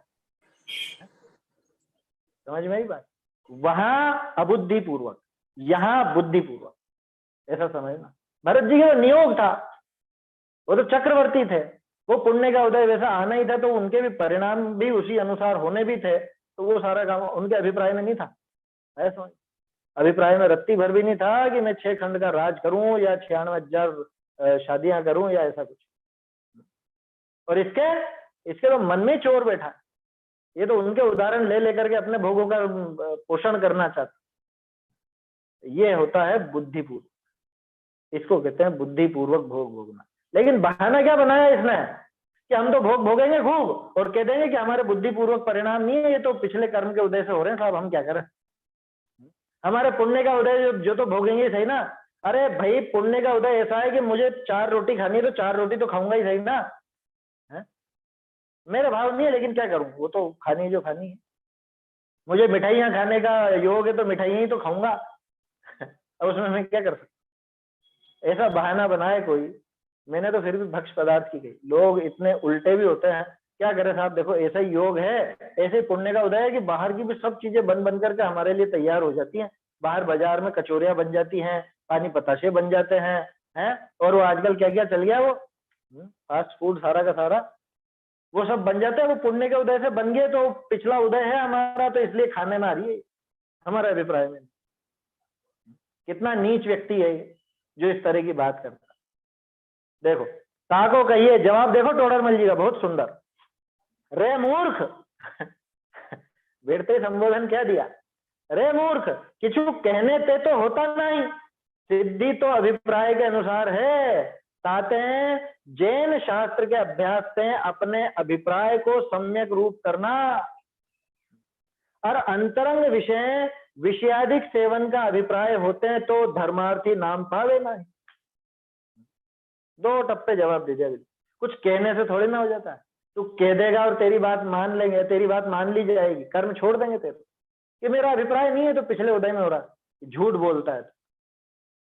A: समझ में आई बात? वहां अबुद्धि पूर्वक, यहाँ बुद्धि पूर्वक, ऐसा समझना। भरत जी का नियोग था, वो तो चक्रवर्ती थे, वो पुण्य का उदय वैसा आना ही था, तो उनके भी परिणाम भी उसी अनुसार होने भी थे, तो वो सारा काम उनके अभिप्राय में नहीं था। ऐसा अभिप्राय में रत्ती भर भी नहीं था कि मैं 6 खंड का राज करूं या 96,000 शादियां करूं या ऐसा कुछ। और इसके तो मन में चोर बैठा, ये तो उनके उदाहरण ले लेकर के अपने भोगों का पोषण करना चाहता। ये होता है बुद्धिपूर्वक, इसको कहते हैं बुद्धिपूर्वक भोग भोगना। लेकिन बहाना क्या बनाया इसने कि हम तो भोग भोगेंगे खूब और कह देंगे कि हमारे बुद्धिपूर्वक परिणाम नहीं है, ये तो पिछले कर्म के उदय से हो रहे हैं साहब, हम क्या करें? हमारे पुण्य का उदय जो तो भोगेंगे सही ना। अरे भाई पुण्य का उदय ऐसा है कि मुझे 4 रोटी खानी है तो 4 रोटी तो खाऊंगा ही सही ना, है? मेरा भाव नहीं है लेकिन क्या करूं, वो तो खानी है जो खानी है। मुझे मिठाइयां खाने का योग है तो मिठाइयां ही तो खाऊंगा। अब उसमें मैं क्या कर सकता? ऐसा बहाना बनाए कोई, मैंने तो फिर भी भक्ष्य पदार्थ की गई। लोग इतने उल्टे भी होते हैं, क्या करें साहब? देखो ऐसा ही योग है, ऐसे पुण्य का उदय है कि बाहर की भी सब चीजें बन बन करके हमारे लिए तैयार हो जाती हैं। बाहर बाजार में कचौरियां बन जाती हैं, पानी पताशे बन जाते हैं, और वो आजकल क्या क्या चल गया, वो फास्ट फूड सारा का सारा वो सब बन जाता है। वो पुण्य के उदय से बन गए, तो पिछला उदय है हमारा, तो इसलिए खाने में आ रही है, हमारे अभिप्राय में। कितना नीच व्यक्ति है जो इस तरह की बात करता है। देखो ताको कहिए, जवाब देखो टोडरमल जी का बहुत सुंदर। रे मूर्ख, बेड़ते संबोधन क्या दिया? रे मूर्ख, किछु कहने ते तो होता नहीं, सिद्धि तो अभिप्राय के अनुसार है। ताते जैन शास्त्र के अभ्यास से अपने अभिप्राय को सम्यक रूप करना, और अंतरंग विषय विषयाधिक सेवन का अभिप्राय होते हैं तो धर्मार्थी नाम पावे नहीं। 2 टप्पे जवाब दे दिया। कुछ कहने से थोड़ी ना हो जाता है, तू कह देगा और तेरी बात मान लेंगे, तेरी बात मान ली जाएगी, कर्म छोड़ देंगे तेरे कि मेरा अभिप्राय नहीं है तो पिछले उदय में हो रहा है। झूठ बोलता है,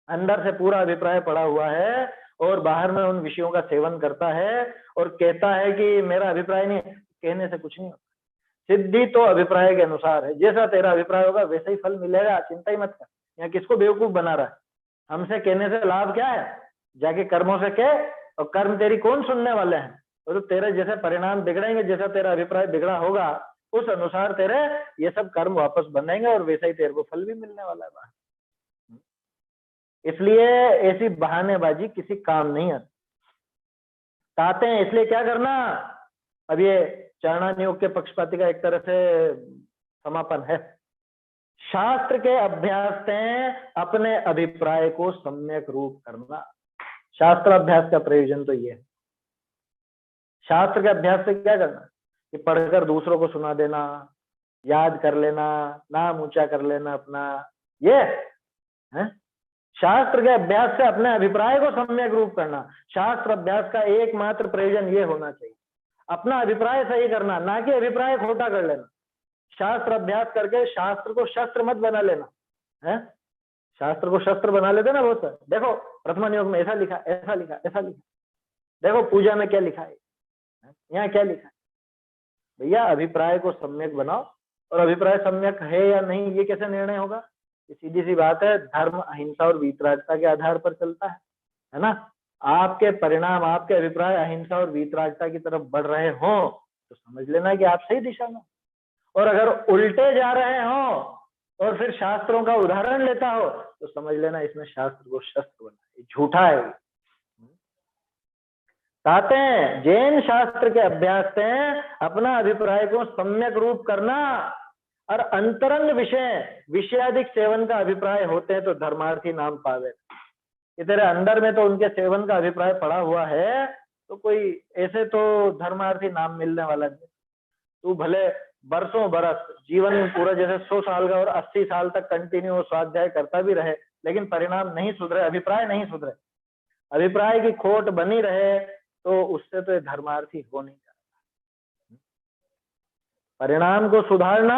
A: अंदर से पूरा अभिप्राय पड़ा हुआ है और बाहर में उन विषयों का सेवन करता है और कहता है कि मेरा अभिप्राय नहीं। कहने से कुछ नहीं होता, सिद्धि तो अभिप्राय के अनुसार है। जैसा तेरा अभिप्राय होगा वैसा ही फल मिलेगा, चिंता ही मत कर। यहाँ किसको बेवकूफ बना रहा है? हमसे कहने से लाभ क्या है? जाके कर्मों से कह, और कर्म तेरी कौन सुनने वाले हैं? तो तेरे जैसे परिणाम बिगड़ेंगे, जैसा तेरा अभिप्राय बिगड़ा होगा उस अनुसार तेरे ये सब कर्म वापस बनेंगे और वैसा ही तेरे को फल भी मिलने वाला है। इसलिए ऐसी बहानेबाजी किसी काम नहीं आती। कहते हैं इसलिए क्या करना, अब ये चरणानुयोग के पक्षपाती का एक तरह से समापन है। शास्त्र के अभ्यास से अपने अभिप्राय को सम्यक रूप करना। शास्त्र अभ्यास का प्रयोजन तो ये है। शास्त्र के अभ्यास से क्या करना कि पढ़कर दूसरों को सुना देना, याद कर लेना, नाम ऊंचा कर लेना अपना, ये है शास्त्र के अभ्यास से अपने अभिप्राय को सम्यक रूप करना। शास्त्र अभ्यास का एकमात्र प्रयोजन ये होना चाहिए, अपना अभिप्राय सही करना, ना कि अभिप्राय खोटा कर लेना। शास्त्र अभ्यास करके शास्त्र को शस्त्र मत बना लेना है। शास्त्र को शस्त्र बना लेते ना बहुत सारे। देखो प्रथमा नियोग में ऐसा लिखा, ऐसा लिखा, ऐसा लिखा, देखो पूजा में क्या लिखा है, यहाँ क्या लिखा है। भैया अभिप्राय को सम्यक बनाओ, और अभिप्राय सम्यक है या नहीं ये कैसे निर्णय होगा? ये सीधी सी बात है, धर्म अहिंसा और वीतरागता के आधार पर चलता है ना। आपके परिणाम, आपके अभिप्राय अहिंसा और वीतरागता की तरफ बढ़ रहे हो तो समझ लेना कि आप सही दिशा में, और अगर उल्टे जा रहे हो और फिर शास्त्रों का उदाहरण लेता हो तो समझ लेना इसमें शास्त्र को शस्त्र बना, झूठा है। कहते हैं जैन शास्त्र के अभ्यास से अपना अभिप्राय को सम्यक रूप करना, और अंतरंग विषय विषयाधिक सेवन का अभिप्राय होते हैं तो धर्मार्थी नाम पावे। कि तेरे अंदर में तो उनके सेवन का अभिप्राय पड़ा हुआ है तो कोई ऐसे तो धर्मार्थी नाम मिलने वाला नहीं। तू भले बरसों बरस जीवन पूरा जैसे 100 साल का और 80 साल तक कंटिन्यू स्वाध्याय करता भी रहे, लेकिन परिणाम नहीं सुधरे, अभिप्राय नहीं सुधरे, अभिप्राय की खोट बनी रहे तो उससे तो धर्मार्थी हो नहीं जाता। परिणाम को सुधारना,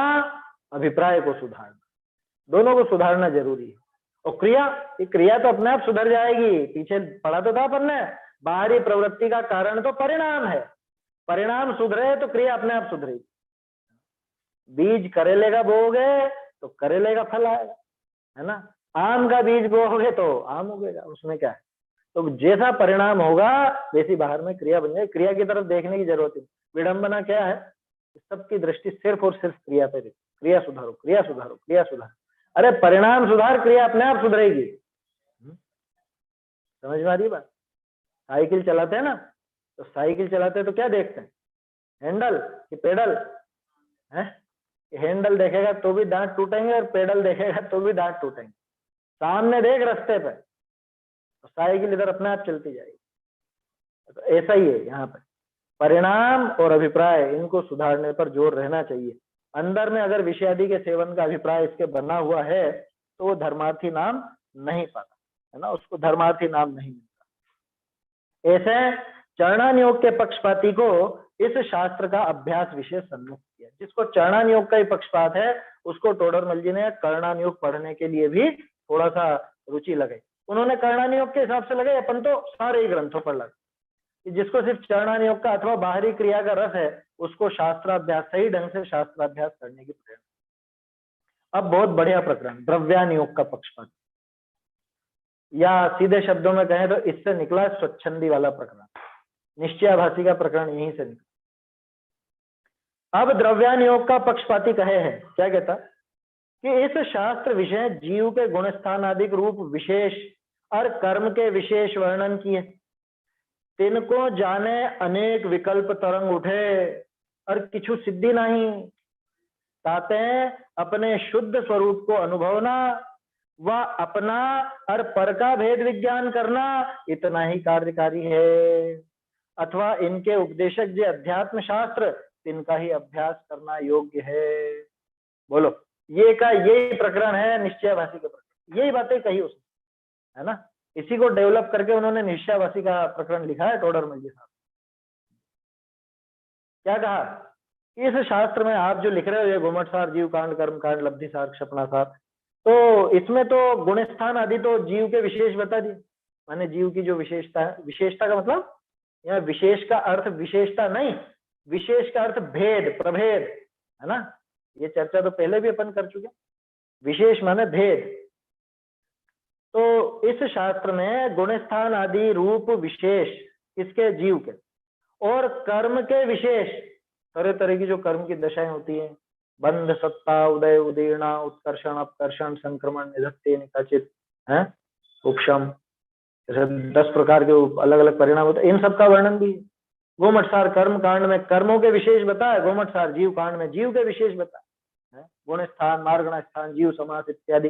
A: अभिप्राय को सुधारना, दोनों को सुधारना जरूरी है। और क्रिया तो अपने आप सुधर जाएगी। पीछे पढ़ा तो था अपन ने, बाहरी प्रवृत्ति का कारण तो परिणाम है, परिणाम सुधरे तो क्रिया अपने आप सुधरेगी। बीज करेले का बोओगे तो करेले का फल आएगा, है ना। आम का बीज बोओगे तो आम उगेगा, उसमें क्या है। तो जैसा परिणाम होगा वैसी बाहर में क्रिया बन जाएगी। क्रिया की तरफ देखने की जरूरत है। विडंबना क्या है, सबकी दृष्टि सिर्फ और सिर्फ क्रिया पे, क्रिया सुधारो, क्रिया सुधारो, क्रिया सुधारो। अरे परिणाम सुधार, क्रिया अपने आप सुधरेगी। समझ में आ रही बात? साइकिल चलाते हैं ना, तो साइकिल चलाते हैं तो क्या देखते हैं, हैंडल कि पेडल है। हैंडल देखेगा तो भी दांत टूटेंगे और पेडल देखेगा तो भी दांत टूटेंगे। सामने देख रास्ते पे, तो साइकिल इधर अपने आप चलती जाएगी। तो ऐसा ही है यहाँ पे, परिणाम और अभिप्राय इनको सुधारने पर जोर रहना चाहिए। अंदर में अगर विषयादि के सेवन का अभिप्राय इसके बना हुआ है तो वो धर्मार्थी नाम नहीं पाता, है ना, उसको धर्मार्थी नाम नहीं मिलता। ऐसे चरणानुयोग के पक्षपाती को इस शास्त्र का अभ्यास विशेष सम्मुख किया। जिसको चरणानुयोग का ही पक्षपात है उसको टोडरमल जी ने कर्णानुयोग पढ़ने के लिए भी थोड़ा सा रुचि लगाई। उन्होंने कर्णानुयोग के हिसाब से लगाई, अपन तो सारे ही ग्रंथों पर लगा। जिसको सिर्फ चरणानुयोग का अथवा बाहरी क्रिया का रस है उसको शास्त्राभ्यास, सही ढंग से शास्त्राभ्यास करने की प्रेरणा। अब बहुत बढ़िया प्रकरण, द्रव्यानुयोग का पक्षपात, या सीधे शब्दों में कहें तो इससे निकला स्वच्छंदी वाला प्रकरण, निश्चयाभासी का प्रकरण यहीं से निकला। अब द्रव्यानुयोग का पक्षपाती कहे है, क्या कहता कि इस शास्त्र विषय जीव के गुण स्थानादिक रूप विशेष और कर्म के विशेष वर्णन किए, तिनको जाने अनेक विकल्प तरंग उठे और किछु सिद्धि नहीं। ताते अपने शुद्ध स्वरूप को अनुभवना व अपना और पर का भेद विज्ञान करना इतना ही कार्यकारी है, अथवा इनके उपदेशक जो अध्यात्म शास्त्र तिनका ही अभ्यास करना योग्य है। बोलो, ये का यही प्रकरण है निश्चयाभासी का प्रकरण, यही बातें कही उसने, है ना। इसी को डेवलप करके उन्होंने निश्चयाभासी का प्रकरण लिखा है टोडरमल जी साहब। क्या कहा, इस शास्त्र में आप जो लिख रहे हो ये घुमट सार, जीव कांड, कर्म कांड, लब्धि सार, क्षपणा सार, तो इसमें तो गुण स्थान आदि तो जीव के विशेष बता दिए, माने जीव की जो विशेषता है। विशेषता का मतलब यहाँ विशेष का अर्थ विशेषता नहीं, विशेष का अर्थ भेद, प्रभेद, है ना। ये चर्चा तो पहले भी अपन कर चुके। विशेष माने भेद। तो इस शास्त्र में गुण स्थान आदि रूप विशेष किसके, जीव के, और कर्म के विशेष तरह तरह की जो कर्म की दशाएं होती हैं, बंध, सत्ता, उदय, उदीर्णा, उत्कर्षण, अपकर्षण, संक्रमण, निधत्ते, निकाचित, है उपशम, जैसे 10 प्रकार के अलग अलग परिणाम होते हैं, इन सब का वर्णन भी है। गोमठसार कर्म कांड में कर्मों के विशेष बताए, गोमठसार जीव कांड में जीव के विशेष बताए, गुण स्थान, मार्गण स्थान, जीव समास इत्यादि।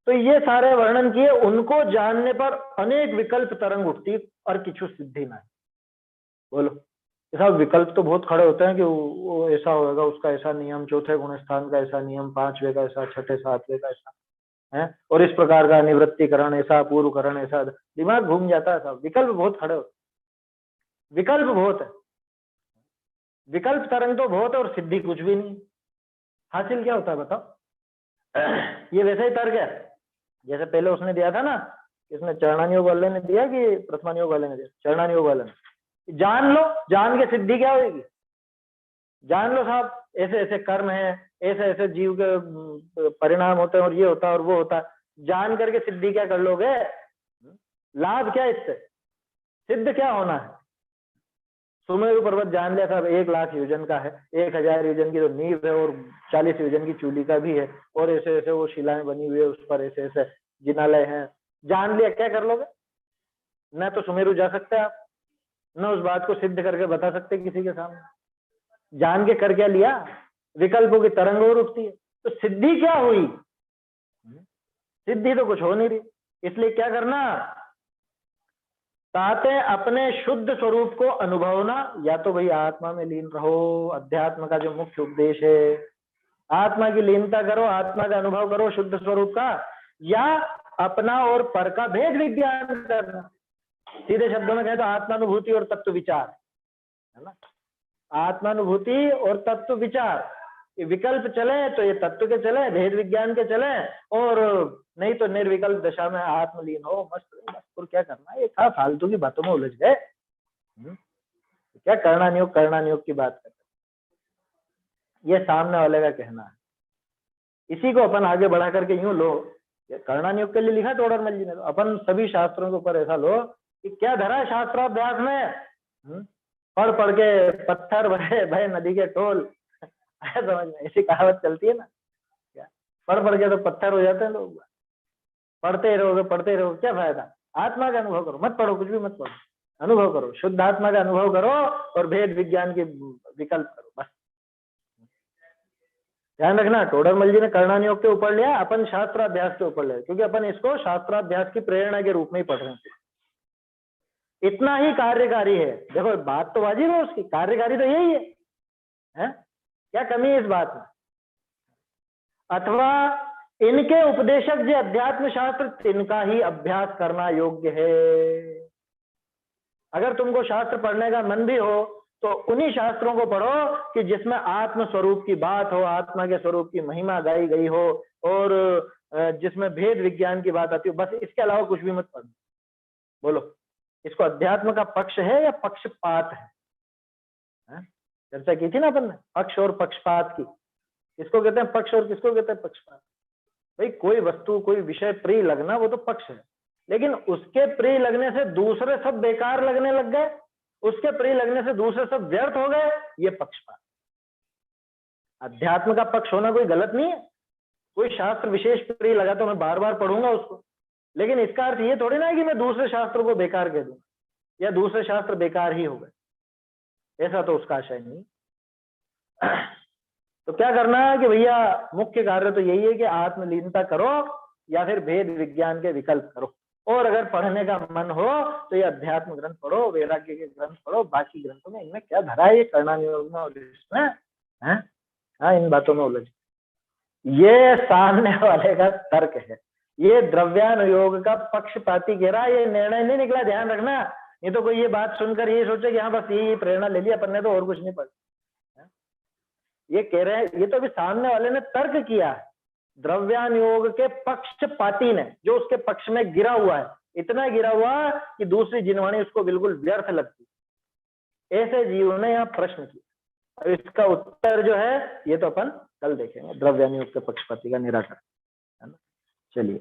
A: तो ये सारे वर्णन किए, उनको जानने पर अनेक विकल्प तरंग उठती और किछु सिद्धि ना। बोलो, ऐसा विकल्प तो बहुत खड़े होते हैं कि वो ऐसा होगा, उसका ऐसा नियम, चौथे गुण स्थान का ऐसा नियम, पांचवे का ऐसा, छठे सातवें का ऐसा है, और इस प्रकार का निवृत्तिकरण ऐसा, पूर्वकरण ऐसा, दिमाग घूम जाता है सब। विकल्प बहुत खड़े होते, विकल्प बहुत है, विकल्प तरंग तो बहुत है और सिद्धि कुछ भी नहीं। हासिल क्या होता है बताओ? ये वैसे ही तर्क है जैसे पहले उसने दिया था ना, इसने चरणानुयोग वाले ने दिया कि प्रथमानुयोग वाले ने दिया? चरणानुयोग वाले ने। जान लो, जान के सिद्धि क्या होगी? जान लो साहब, ऐसे ऐसे कर्म है, ऐसे ऐसे जीव के परिणाम होते हैं, और ये होता है और वो होता है। जान करके सिद्धि क्या कर लोगे? लाभ क्या इससे? सिद्ध क्या होना है? सुमेरु पर्वत जान लिया साहब 1 लाख योजन का है, 1000 योजन की तो नींव है, और 40 योजन की चूलिका भी है, और ऐसे ऐसे वो शिलाएं बनी हुई है, उस पर ऐसे ऐसे जिनालय हैं। जान लिया, क्या कर लोगे? न तो सुमेरु जा सकते आप, न उस बात को सिद्ध करके बता सकते किसी के सामने। जान के कर क्या लिया? विकल्पों की तरंग और उठती है। तो सिद्धि क्या हुई? सिद्धि तो कुछ हो नहीं रही। इसलिए क्या करना? ताते अपने शुद्ध स्वरूप को अनुभवना, या तो भाई आत्मा में लीन रहो, अध्यात्म का जो मुख्य उपदेश है, आत्मा की लीनता करो, आत्मा का अनुभव करो शुद्ध स्वरूप का, या अपना और पर का भेद विज्ञान करना। सीधे शब्दों में कहे तो आत्मानुभूति और तत्व विचार, है ना? आत्मानुभूति और तत्व विचार, ये विकल्प चले तो ये तत्व के चले, भेद विज्ञान के चले, और नहीं तो निर्विकल्प दशा में आत्मलीन हो, मस्त। और क्या करना? ये था फालतू की बातों में उलझ गए। क्या करणानियोग की बात करते, ये सामने वाले का कहना है। इसी को अपन आगे बढ़ा करके यूं लो, करणानियोग के लिए लिखा टोडरमल जी ने, तो अपन सभी शास्त्रों के ऊपर ऐसा लो कि क्या धरा है शास्त्राभ्यास में? पढ़ पढ़ के पत्थर भरे भय नदी के टोल, समझ में? ऐसी कहावत चलती है ना, क्या पढ़ पढ़ के तो पत्थर हो जाते हैं लोग। पढ़ते रहोगे क्या फायदा? आत्मा का अनुभव करो, मत पढ़ो, कुछ भी मत पढ़ो, अनुभव करो, शुद्ध आत्मा का अनुभव करो, और भेद विज्ञान के विकल्प करो, बस। ध्यान रखना, टोडरमल जी ने करणानियोग के ऊपर लिया, अपन शास्त्राभ्यास के ऊपर लिया, क्योंकि अपन इसको शास्त्राभ्यास की प्रेरणा के रूप में ही पढ़ रहे हैं। इतना ही कार्यकारी है। देखो बात तो वाजिब है उसकी, कार्यकारी तो यही है? क्या कमी है इस बात में? अथवा इनके उपदेशक जो अध्यात्म शास्त्र, तिनका ही अभ्यास करना योग्य है। अगर तुमको शास्त्र पढ़ने का मन भी हो तो उन्हीं शास्त्रों को पढ़ो कि जिसमें आत्म स्वरूप की बात हो, आत्मा के स्वरूप की महिमा गाई गई हो, और जिसमें भेद विज्ञान की बात आती हो। बस इसके अलावा कुछ भी मत पढ़ो। बोलो, इसको अध्यात्म का पक्ष है या पक्षपात है? चर्चा की थी ना अपन ने, पक्ष और पक्षपात की। किसको कहते हैं पक्ष और किसको कहते हैं पक्षपात? भाई कोई वस्तु, कोई विषय प्रिय लगना वो तो पक्ष है, लेकिन उसके प्रिय लगने से दूसरे सब बेकार लगने लग गए, उसके प्रिय लगने से दूसरे सब व्यर्थ हो गए, ये पक्षपात। अध्यात्म का पक्ष होना कोई गलत नहीं है। कोई शास्त्र विशेष प्रिय लगा तो मैं बार बार पढ़ूंगा उसको, लेकिन इसका अर्थ ये थोड़ी ना है कि मैं दूसरे शास्त्रों को बेकार कह दूं या दूसरे शास्त्र बेकार ही हो गए, ऐसा तो उसका आशय नहीं। तो क्या करना है कि भैया मुख्य कार्य तो यही है कि आत्मलीनता करो या फिर भेद विज्ञान के विकल्प करो, और अगर पढ़ने का मन हो तो ये अध्यात्म ग्रंथ पढ़ो, वैराग्य के ग्रंथ पढ़ो। बाकी ग्रंथों में इनमें क्या धरा है? ये करणानियोग में और इसमें है, हाँ, इन बातों में उलझ। ये सामने वाले का तर्क है, ये द्रव्यानुयोग का पक्षपाती कह रहा है, ये निर्णय नहीं निकला, ध्यान रखना। ये तो कोई ये बात सुनकर ये सोचे कि हाँ बस यही प्रेरणा ले लिया अपन ने, तो और कुछ नहीं पढ़ा। ये कह रहे हैं, ये तो अभी सामने वाले ने तर्क किया है, द्रव्यानुयोग के पक्षपाती ने, जो उसके पक्ष में गिरा हुआ है, इतना गिरा हुआ कि दूसरी जिनवाणी उसको बिल्कुल व्यर्थ लगती, ऐसे जीव ने यहाँ प्रश्न किया। और इसका उत्तर जो है ये तो अपन कल देखेंगे, द्रव्यानुयोग के पक्षपाती का निराकरण, है ना। चलिए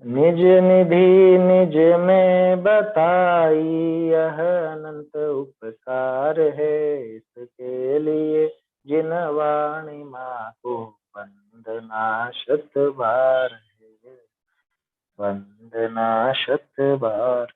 A: निज निधि निज में बताई यह अनंत उपकार है, इसके लिए जिन वाणी माँ को वंदना शत बार है, वंदना शत बार।